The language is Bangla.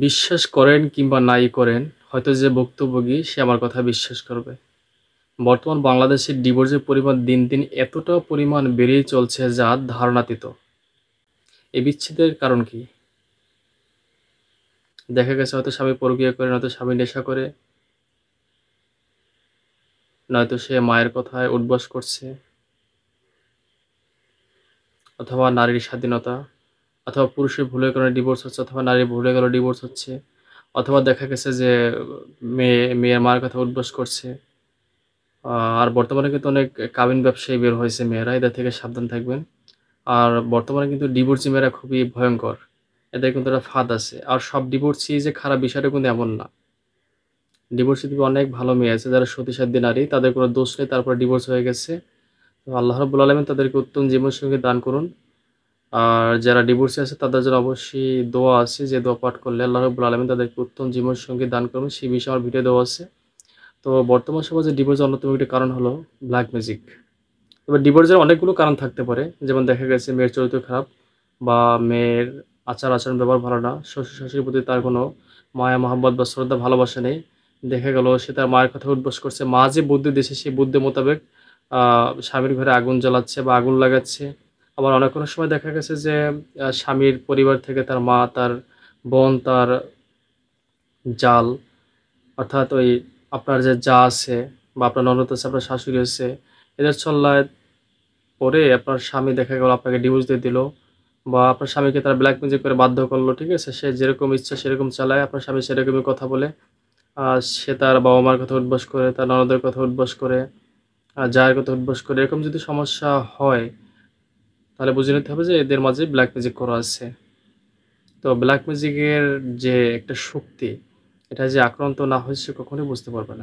বিশ্বাস করেন কিংবা নাই করেন, হয়তো যে ভুক্তভোগী সে আমার কথা বিশ্বাস করবে। বর্তমান বাংলাদেশের ডিভোর্সের পরিমাণ দিন, দিন এতটা পরিমাণ বেড়েই চলছে যা ধারণাতীত। এই বিচ্ছেদের কারণ কি? দেখা গেছে হয়তো স্বামী পরকীয়া করে, নয়তো স্বামী নেশা করে, নয়তো সে মায়ের কথায় উঠবস করছে, অথবা নারীর স্বাধীনতা, অথবা পুরুষের ভুলের কারণে ডিভোর্স হচ্ছে, অথবা নারীর ভুলের কারণে ডিভোর্স হচ্ছে, অথবা দেখা গেছে যে মেয়ের মায়ের কথা উঠবস করছে। আ আর বর্তমানে কিন্তু অনেক কাবিন ব্যবসায়ী বের হয়েছে মেয়েরা, এদের থেকে সাবধান থাকবেন। আর বর্তমানে কিন্তু ডিভোর্সি মেয়েরা খুবই ভয়ংকর। এদের কিন্তু একটা ফাঁদ আছে। আর সব ডিভোর্সি যে খারাপ বিষয়টা কিন্তু এমন না। ডিভোর্সি কিন্তু অনেক ভালো মেয়ে আছে যারা সতীসাধ্যী নারী, তাদের কোনো দোষ নেই তারপরে ডিভোর্স হয়ে গেছে। তো আল্লাহ রাব্বুল আলামিন তাদেরকে উত্তম জীবনসঙ্গী দান করুন। আর যারা ডিভোর্সি আছে তাদের জন্য অবশ্যই দোয়া আছে যে দোয়া পাঠ করলে আল্লাহ রাব্বুল আলামিন তাদেরকে উত্তম জীবনসঙ্গী দান করবেন। সেই বিষয়ে আমার ভিডিও দেওয়া আছে। তো বর্তমান সমাজে ডিভোর্সের অন্যতম একটি কারণ হলো ব্ল্যাক ম্যাজিক। তবে ডিভোর্সের অনেকগুলো কারণ থাকতে পারে। যেমন দেখা গেছে মেয়ের চরিত্র খারাপ বা মেয়ের আচার-আচরণ ব্যবহার ভালো না। শ্বশুর-শাশুড়ির প্রতি তার কোনো মায়া মহব্বত বা শ্রদ্ধা ভালোবাসা নেই। দেখা গেল সে তার মায়ের কথা উঠবোস করছে। মা যে বুদ্ধি দিয়েছে সেই বুদ্ধি মোতাবেক আ স্বামীর ঘরে আগুন জ্বালাচ্ছে বা আগুন লাগাচ্ছে। আবার অনেক সময় দেখা গেছে যে স্বামীর পরিবার থেকে তার মা, তার বোন, তার জাল অর্থাৎ ওই আপনার যে জা আছে বা আপনার ননদ আছে, আপনার শাশুড়ি আছে, এদের ছল্লায় পরে আপনার স্বামী দেখা গেল আপনাকে ডিভোর্স দিয়ে দিল বা আপনার স্বামীকে তারা ব্ল্যাকমেইল করে বাধ্য করলো, ঠিক আছে? সে যেরকম ইচ্ছা সেরকম চালায়, আপনার স্বামী সেরকমই কথা বলে। সে তার বাবা-মার কথা উঠবোস করে, তার ননদের কথা উঠবোস করে, জায়ের কথা উঠবোস করে। এরকম যদি সমস্যা হয়, তাহলে বুঝে নিতে হবে যে এদের মাঝে ব্ল্যাক ম্যাজিক করা আছে। তো ব্ল্যাক ম্যাজিকের যে একটা শক্তি, এটা যে আক্রান্ত না হয় সে কখনোই বুঝতে পারবে না।